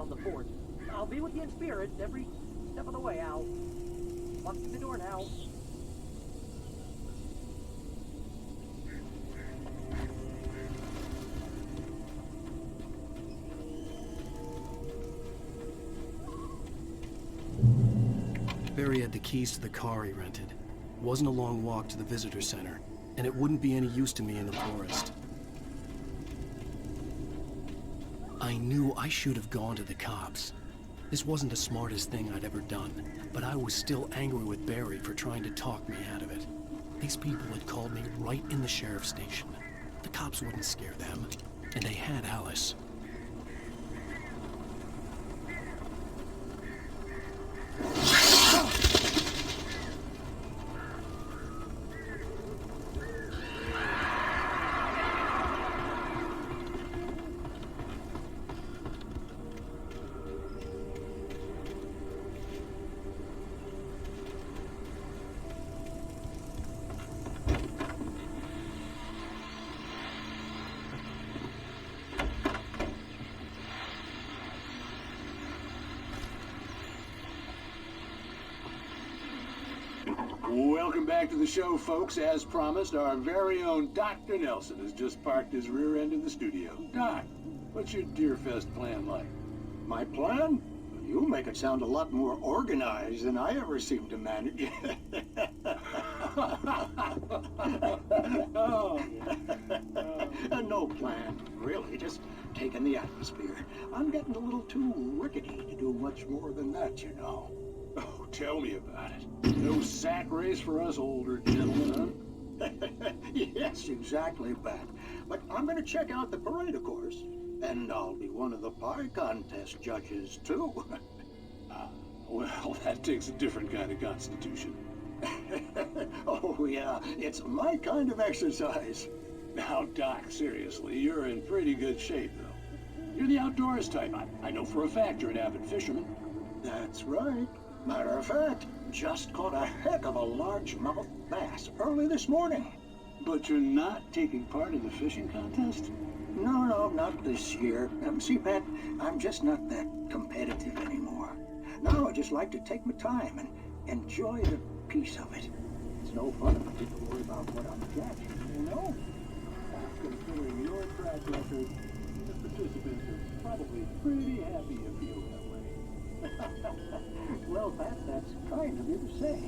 down the fort. I'll be with you in spirit every step of the way, Al. Locking the door now. Barry had the keys to the car he rented. It wasn't a long walk to the visitor center, and it wouldn't be any use to me in the forest. I knew I should have gone to the cops. This wasn't the smartest thing I'd ever done, but I was still angry with Barry for trying to talk me out of it. These people had called me right in the sheriff's station. The cops wouldn't scare them, and they had Alice. Welcome back to the show, folks. As promised, our very own Dr. Nelson has just parked his rear end in the studio. Doc, what's your Deerfest plan like? My plan? You make it sound a lot more organized than I ever seem to manage. No plan, really, just taking the atmosphere. I'm getting a little too rickety to do much more than that, you know. Oh, tell me about it. No sack race for us older gentlemen, huh? Yes, exactly, Pat. But I'm going to check out the parade, of course. And I'll be one of the pie contest judges, too. Well, that takes a different kind of constitution. Oh, yeah, it's my kind of exercise. Now, Doc, seriously, you're in pretty good shape, though. You're the outdoors type. I know for a fact you're an avid fisherman. That's right. Matter of fact, just caught a heck of a largemouth bass early this morning. But you're not taking part in the fishing contest? No, not this year. See, Pat, I'm just not that competitive anymore. Now I just like to take my time and enjoy the peace of it. It's no fun if I have to worry about what I'm catching, you know? Considering your track record, the participants are probably pretty happy you feel that way. Well, Pat, that's kind of you to say.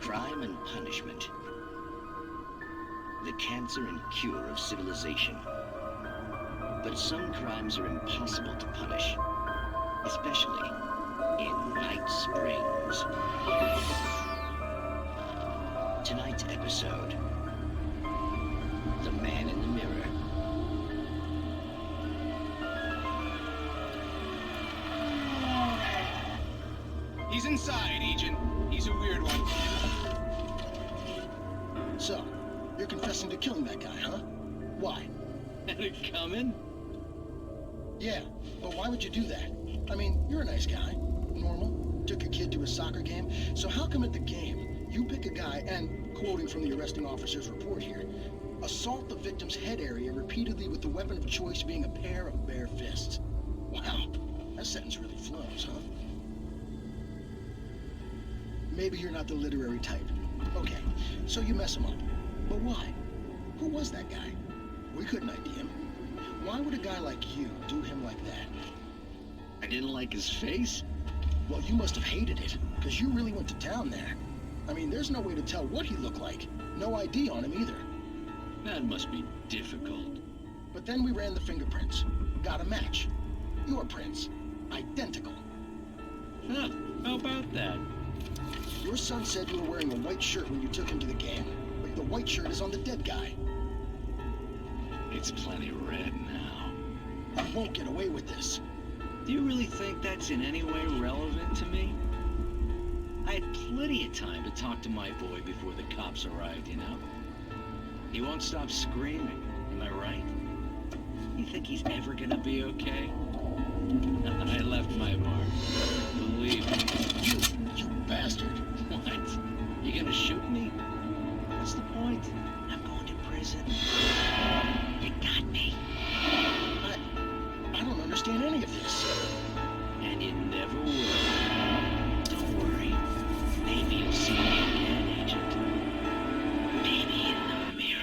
Crime and punishment. The cancer and cure of civilization. But some crimes are impossible to punish, especially in Night Springs. Tonight's episode, The Man in the Mirror. He's inside, Agent. He's a weird one. So, you're confessing to killing that guy, huh? Why? Had it coming? Yeah, but why would you do that? I mean, you're a nice guy. Normal. Took your kid to a soccer game. So how come at the game, you pick a guy and, quoting from the arresting officer's report here, assault the victim's head area repeatedly with the weapon of choice being a pair of bare fists? Wow, that sentence really flows, huh? maybe you're not the literary type. Okay, so you mess him up. But why? Who was that guy? We couldn't ID him. Why would a guy like you do him like that? I didn't like his face? Well, you must have hated it, because you really went to town there. I mean, there's no way to tell what he looked like. No ID on him either. That must be difficult. But then we ran the fingerprints. Got a match. Your prints. Identical. Huh, how about that? Your son said you were wearing a white shirt when you took him to the game. But the white shirt is on the dead guy. It's plenty red now. You won't get away with this. Do you really think that's in any way relevant to me? I had plenty of time to talk to my boy before the cops arrived, you know? He won't stop screaming, am I right? You think he's ever gonna be okay? I left my mark. Believe me. You bastard. What? You gonna shoot me? What's the point? I'm going to prison. You got me. I don't understand any of this. And you never will. Don't worry. Maybe you'll see me again, Agent. Maybe in the mirror.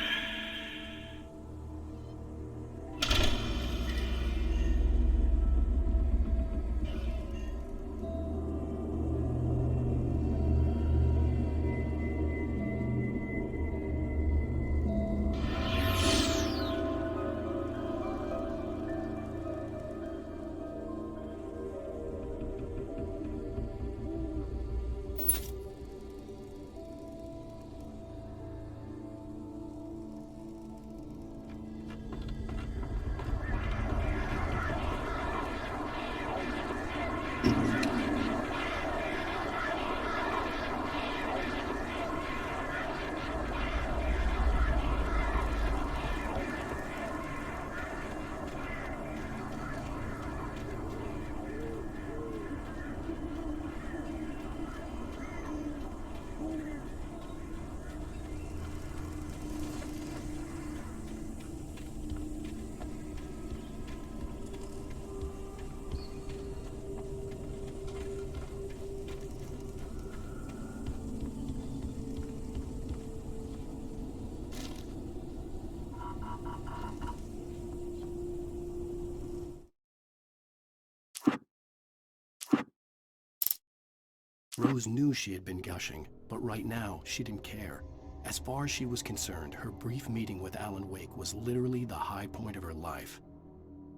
Rose knew she had been gushing, but right now, she didn't care. As far as she was concerned, her brief meeting with Alan Wake was literally the high point of her life.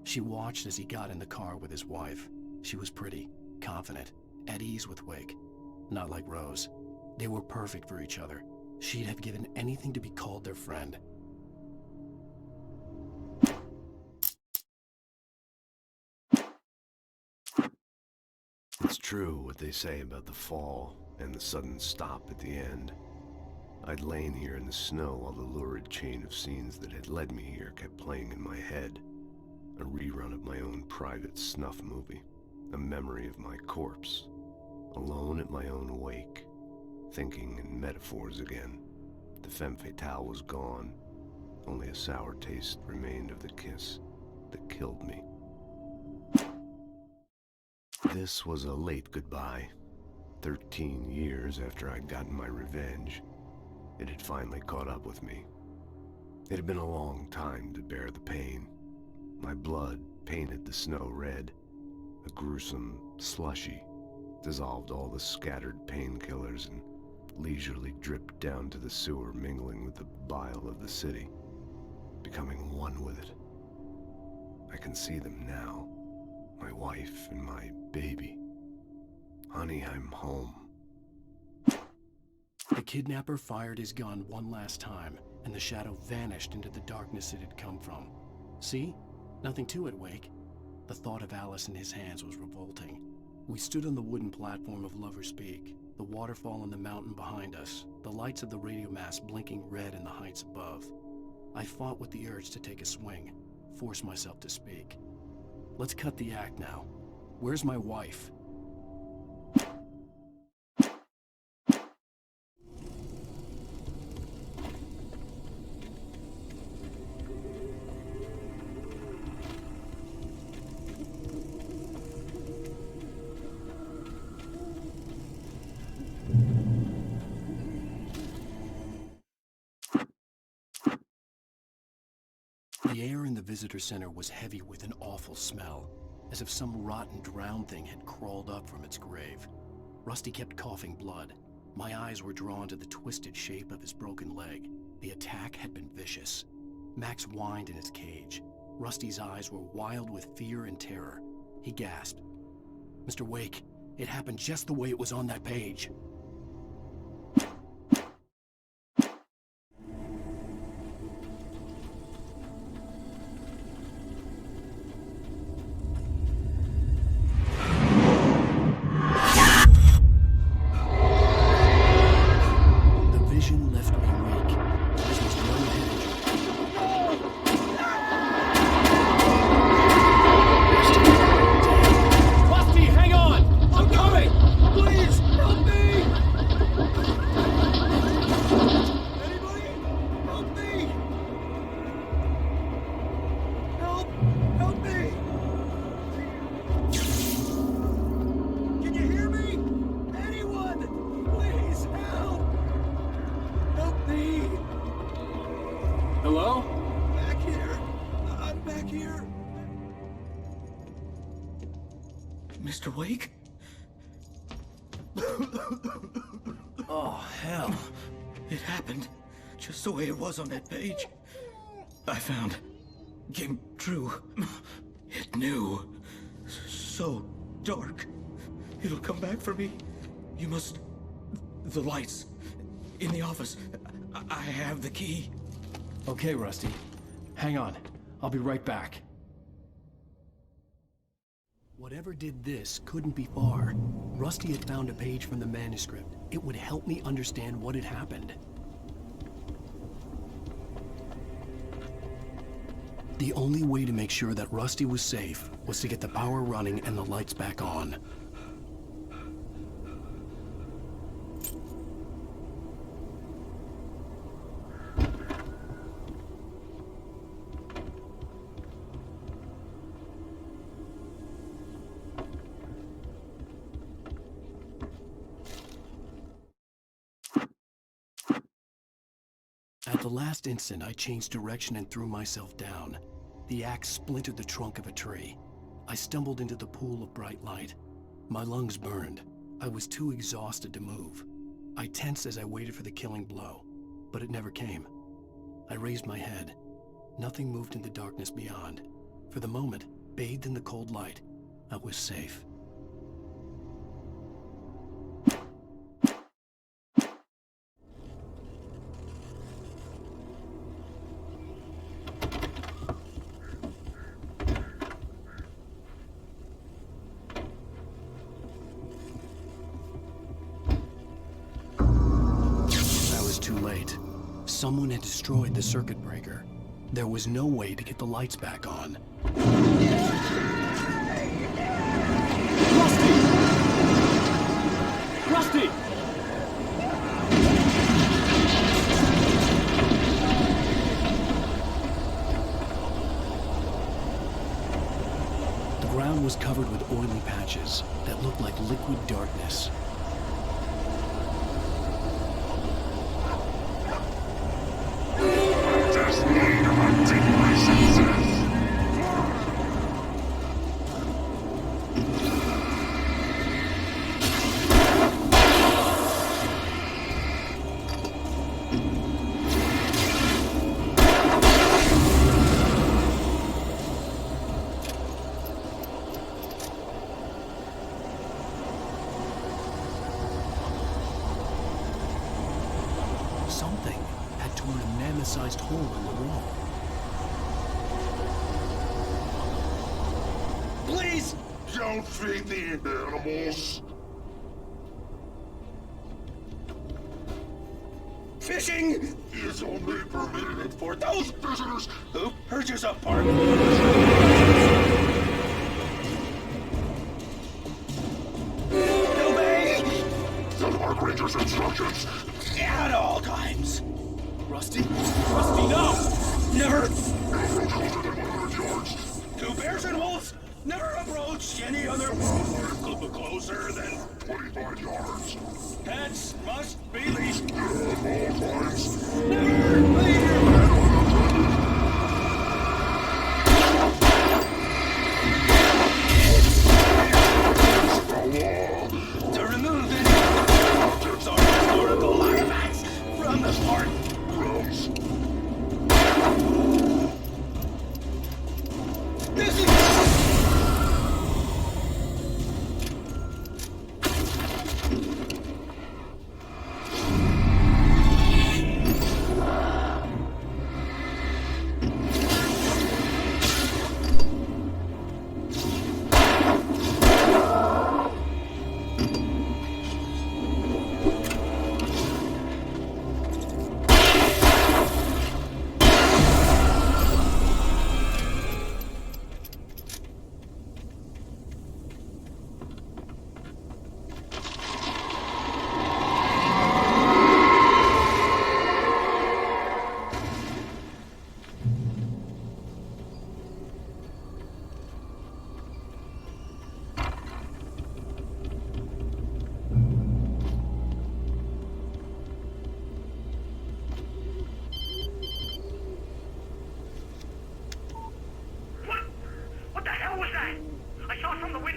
She watched as he got in the car with his wife. She was pretty, confident, at ease with Wake. Not like Rose. They were perfect for each other. She'd have given anything to be called their friend. It's true what they say about the fall and the sudden stop at the end. I'd lain here in the snow while the lurid chain of scenes that had led me here kept playing in my head. A rerun of my own private snuff movie. A memory of my corpse. Alone at my own wake. Thinking in metaphors again. The femme fatale was gone. Only a sour taste remained of the kiss that killed me. This was a late goodbye. 13 years after I'd gotten my revenge, it had finally caught up with me. It had been a long time to bear the pain. My blood painted the snow red. A gruesome slushy dissolved all the scattered painkillers and leisurely dripped down to the sewer, mingling with the bile of the city, becoming one with it. I can see them now. My wife and my baby. Honey, I'm home. The kidnapper fired his gun one last time, and the shadow vanished into the darkness it had come from. See? Nothing to it, Wake. The thought of Alice in his hands was revolting. We stood on the wooden platform of Lover's Peak, the waterfall on the mountain behind us, the lights of the radio mast blinking red in the heights above. I fought with the urge to take a swing, force myself to speak. Let's cut the act now. Where's my wife? The air in the visitor center was heavy with an awful smell, as if some rotten drowned thing had crawled up from its grave. Rusty kept coughing blood. My eyes were drawn to the twisted shape of his broken leg. The attack had been vicious. Max whined in his cage. Rusty's eyes were wild with fear and terror. He gasped. "Mr. Wake, it happened just the way it was on that page." Hello? Back here. I'm back here. Mr. Wake? Oh, hell. It happened just the way it was on that page. I found. Came true. It knew. So dark. It'll come back for me. You must... The lights. In the office. I have the key. Okay, Rusty. Hang on. I'll be right back. Whatever did this couldn't be far. Rusty had found a page from the manuscript. It would help me understand what had happened. The only way to make sure that Rusty was safe was to get the power running and the lights back on. At the last instant, I changed direction and threw myself down. The axe splintered the trunk of a tree. I stumbled into the pool of bright light. My lungs burned. I was too exhausted to move. I tensed as I waited for the killing blow, but it never came. I raised my head. Nothing moved in the darkness beyond. For the moment, bathed in the cold light, I was safe. Too late. Someone had destroyed the circuit breaker. There was no way to get the lights back on. Rusty! Rusty! The ground was covered with oily patches that looked like liquid darkness. Something had torn a mammoth-sized hole in the wall. Please! Don't feed the animals! Fishing is only permitted for those visitors who purchase a park. Obey the park ranger's instructions at all times. Rusty? Rusty, no! Never approach closer than 100 yards. To bears and wolves, never approach any other closer than 25 yards. Pets must be leashed at all times. Never leave your pet.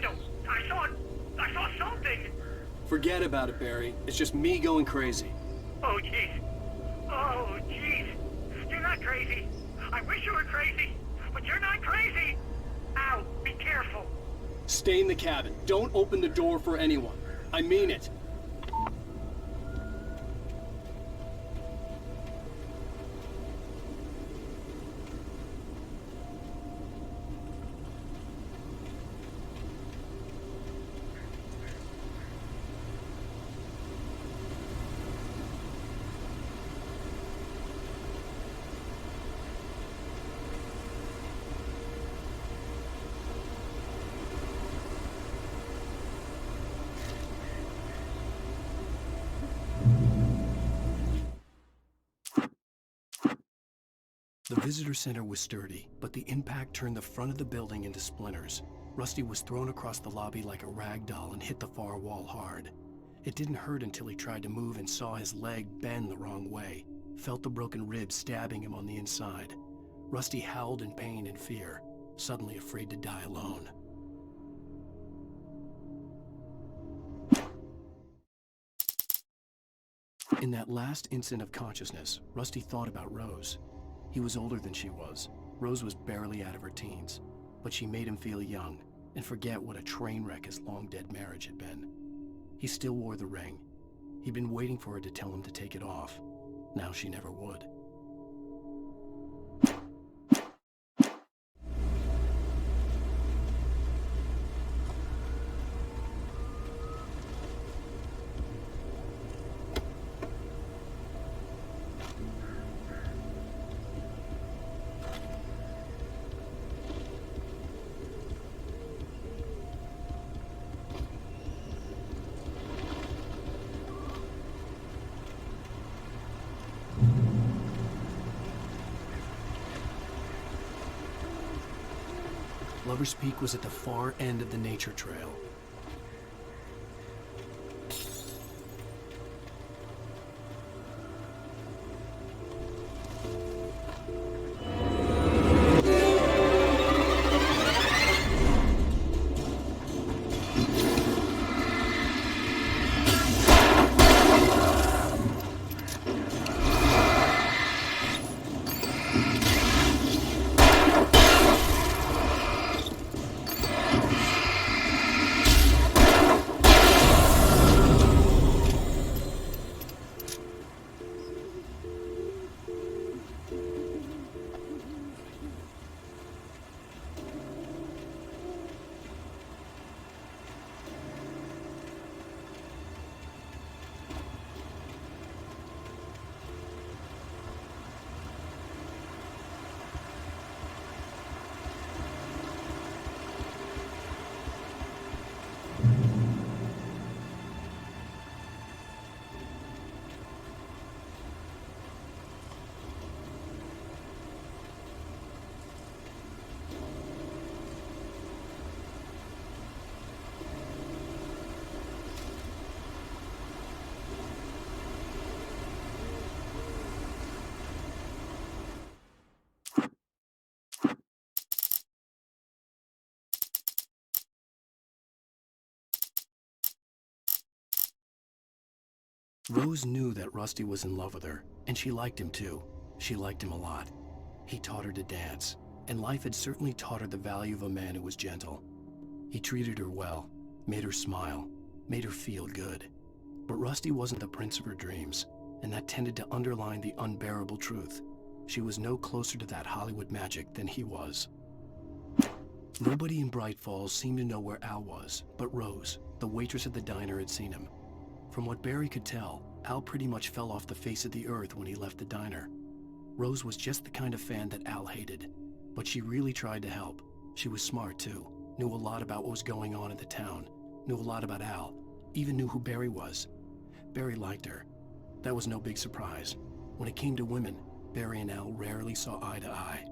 window. I saw something. Forget about it, Barry. It's just me going crazy. Oh, jeez. Oh, jeez. You're not crazy. I wish you were crazy, but you're not crazy. Ow, be careful. Stay in the cabin. Don't open the door for anyone. I mean it. The visitor center was sturdy, but the impact turned the front of the building into splinters. Rusty was thrown across the lobby like a rag doll and hit the far wall hard. It didn't hurt until he tried to move and saw his leg bend the wrong way, felt the broken ribs stabbing him on the inside. Rusty howled in pain and fear, suddenly afraid to die alone. In that last instant of consciousness, Rusty thought about Rose. He was older than she was. Rose was barely out of her teens, but she made him feel young and forget what a train wreck his long-dead marriage had been. He still wore the ring. He'd been waiting for her to tell him to take it off. Now she never would. Lover's Peak was at the far end of the nature trail. Rose knew that Rusty was in love with her, and she liked him too. She liked him a lot. He taught her to dance, and life had certainly taught her the value of a man who was gentle. He treated her well, made her smile, made her feel good. But Rusty wasn't the prince of her dreams, and that tended to underline the unbearable truth. She was no closer to that Hollywood magic than he was. Nobody in Bright Falls seemed to know where Al was, but Rose, the waitress at the diner, had seen him. From what Barry could tell, Al pretty much fell off the face of the earth when he left the diner. Rose was just the kind of fan that Al hated, but she really tried to help. She was smart too, knew a lot about what was going on in the town, knew a lot about Al, even knew who Barry was. Barry liked her. That was no big surprise. When it came to women, Barry and Al rarely saw eye to eye.